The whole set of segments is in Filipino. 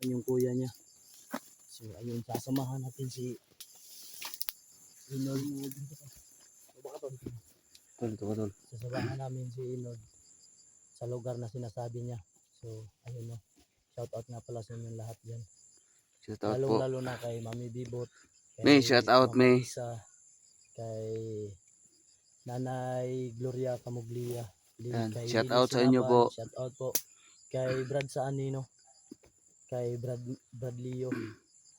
hanapin yung kuya niya. So ayun, sasamahan natin si Inod. Tol. Sasamahan namin si Inod sa lugar na sinasabi niya. So ayun, no. Shout out nga pala sa inyong lahat dyan. Shout out po. Lalo na kay Mami Bibot, kay May shout out, Mama may. Isa, kay Nanay Gloria Camuglia, Yan, kay shout Lily out sa inyo Sinaban, po. shout out po kay Brad Saanino, kay Brad Leo,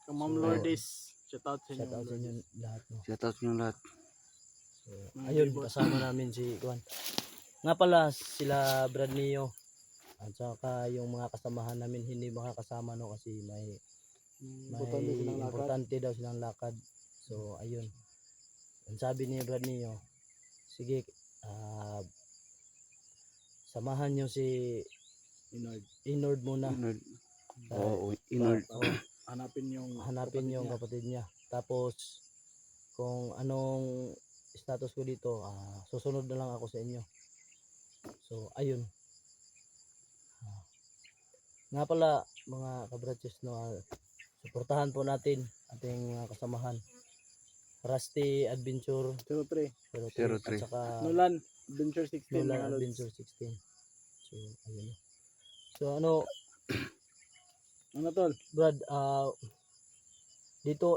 Kay Ma'am So, Lourdes. Shout out sa inyo. shout out sa inyo lahat, no. Shout out nyo lahat. So, ayun, kasama namin si Juan. Nga pala sila Brad Leo at saka yung mga kasamahan namin hindi makakasama, no, kasi may importante daw silang lakad. So ayun, ang sabi ni Brad Leo, sige, samahan nyo si Inord muna. Inord. Hanapin yung Kapatid niya. Tapos kung anong status ko dito, susunod na lang ako sa inyo. So ayun. Nga pala mga kabratches, no, suportahan po natin ating mga kasamahan. Rusty Adventure 03. 03. at saka Nolan Adventure 16. Nolan mga lods. Adventure 16. So ayun. So ano, Ano tol? Brad,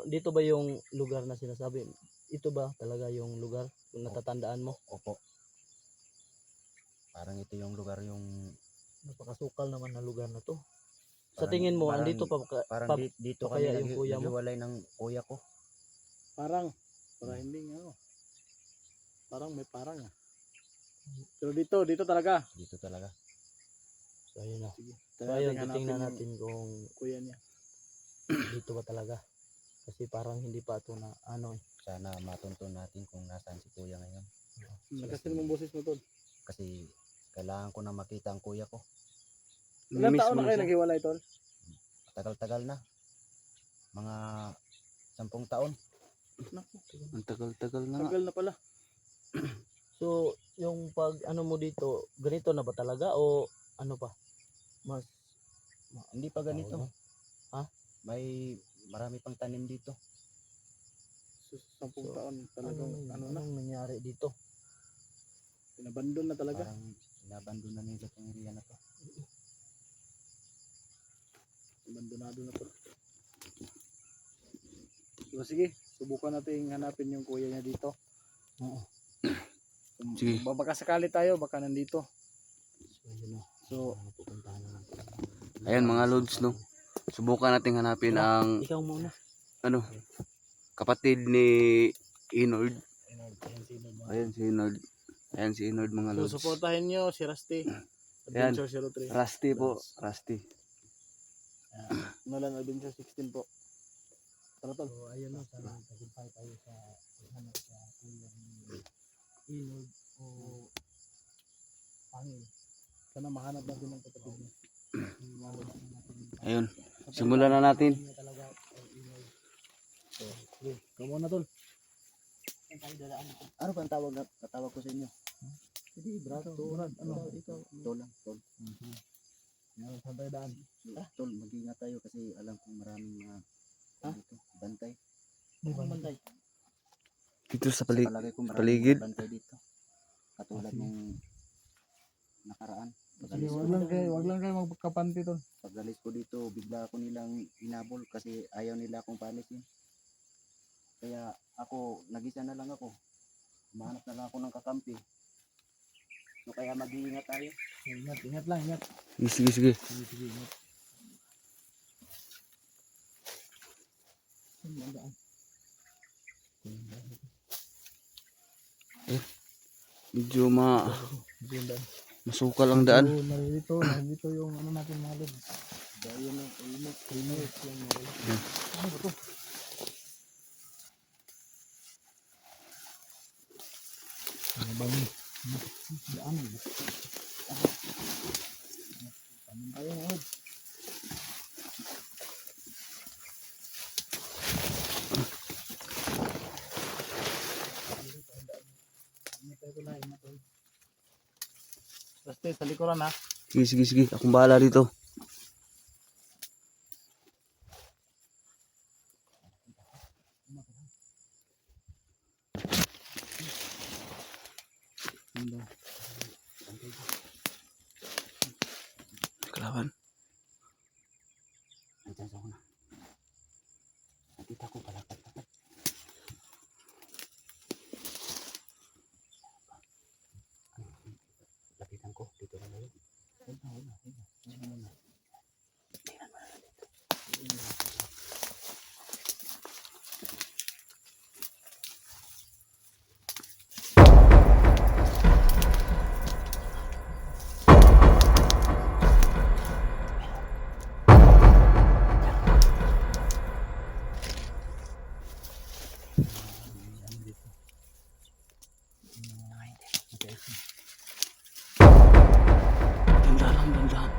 dito ba yung lugar na sinasabi? Ito ba talaga yung lugar kung natatandaan mo? Opo. Parang ito yung lugar yung Napakasukal naman na lugar na to. Sa Parang- tingin mo, parang- andito pa parang dito kami kaya yung kuya mo? naghiwalay ng kuya ko. Parang hindi ano. Parang may parang Pero dito talaga. Dito talaga. So ayun na. Sige. So ayun, Hanapin titingnan yung natin kung kuya niya. dito ba talaga. Kasi parang hindi pa ito na ano eh. Sana matuntun natin kung nasaan si kuya ngayon. Nakasin mong boses mo tol. Kasi kailangan ko na makita ang kuya ko. Ilang Miss taon mo na kayo siya. naghiwalay tol? Tagal-tagal na. Mga 10 taon. Naku, Ang tagal-tagal na nga. tagal na pala. So yung pag ano mo dito, ganito na ba talaga o ano pa? Mas Hindi pa ganito. Oo, ha? May marami pang tanim dito. 10 So, taon talagang ano na. anong nangyari dito? Pinabandon na talaga. Parang inabandon na nila itong area na to. Abandonado na to. So sige, subukan natin hanapin yung kuya niya dito. Oo. Sige. Baka sakali tayo, baka nandito. So yun na. So, Pupuntahan na natin. Ayan mga lods, no. Subukan nating hanapin ang Ikaw muna. ano, kapatid ni Inord. ayun, Ayan si Inord. Ayan si Inord mga so lods. supportahin nyo si Rusty. Ayan. Adventure 03. Rusty po, Rusty. Nolan Adventure 16 po. Tara tol. So ayun na, sana tagumpay tayo sa hanap sa kuya ni Inod o Pangil. Sana mahanap natin ng kapatid niya. Ayun, simulan na natin. Talaga ay Inod. Sige, come on na tol. Saan tayo dadaan? Ano ba ang tawag ko sa inyo? Hindi, Brad. Brad, ano? Ikaw. Tol lang, tol. Saan tayo daan? Tol, mag-ingat tayo kasi alam kong maraming mga dito, bantay. Anong bantay? Dito sa Palagay ko maraming paligid. mga bantay dito. Katulad ng nakaraan. Sige, wag lang kayo magkapanti tol. Pagalis ko dito, bigla ako nilang inabol kasi ayaw nila akong panisin. Kaya ako, nag-isa na lang ako. Humanap na lang ako ng kakampi. So kaya mag-iingat tayo. Ingat lang, ingat. Sige. Sige, ingat. Medyo masukal ang So, daan. narito yung ano natin mga lods. Dahil na, init yung mga lods. Ano ba to? Ano ba yun? Daan ba? Tayo mga lods. Basta sa likuran ha. Sige. Akong bahala dito. dyan sa una. Nakita ko palakad-lakad. Lapitan ko, dito na lang. Huwag na. Diyan muna. Tingnan mo na lang dito. Dandan lang, dandan.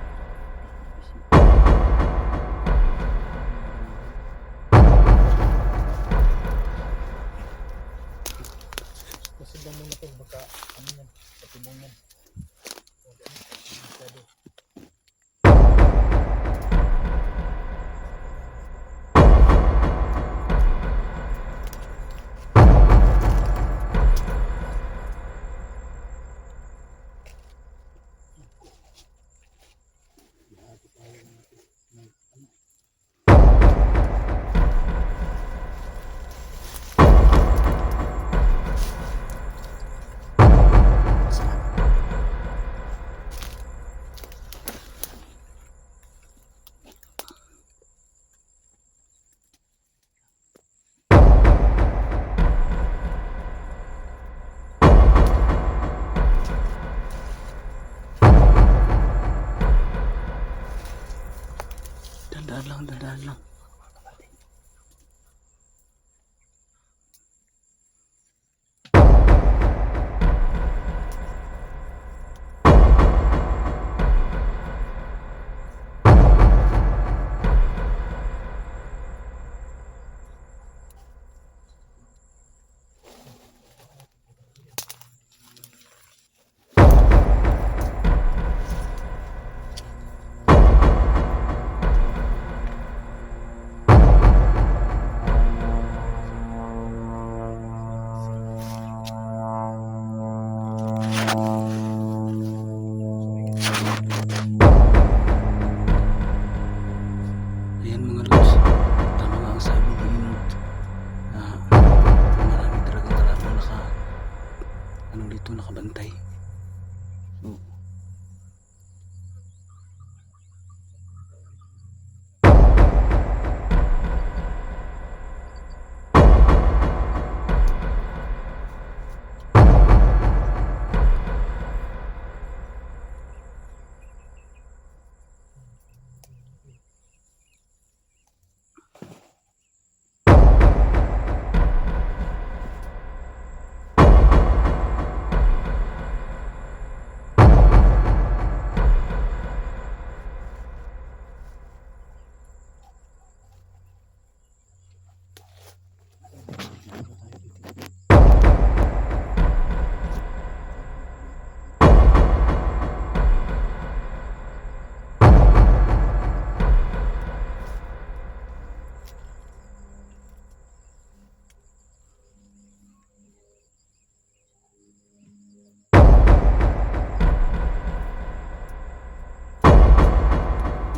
Masidang muna to, baka ano yan, patibong yan. Masyado. Dandan lang, dandan lang. Ayan mga lods, tama nga ang sabi ni Inod. Marami talagang talamang nakabantay. So,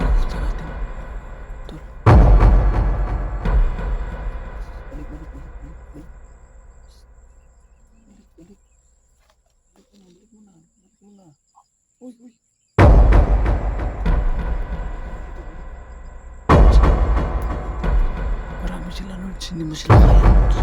nakuta natin. Tol, marami sila lods, hindi mo sila kaya lods.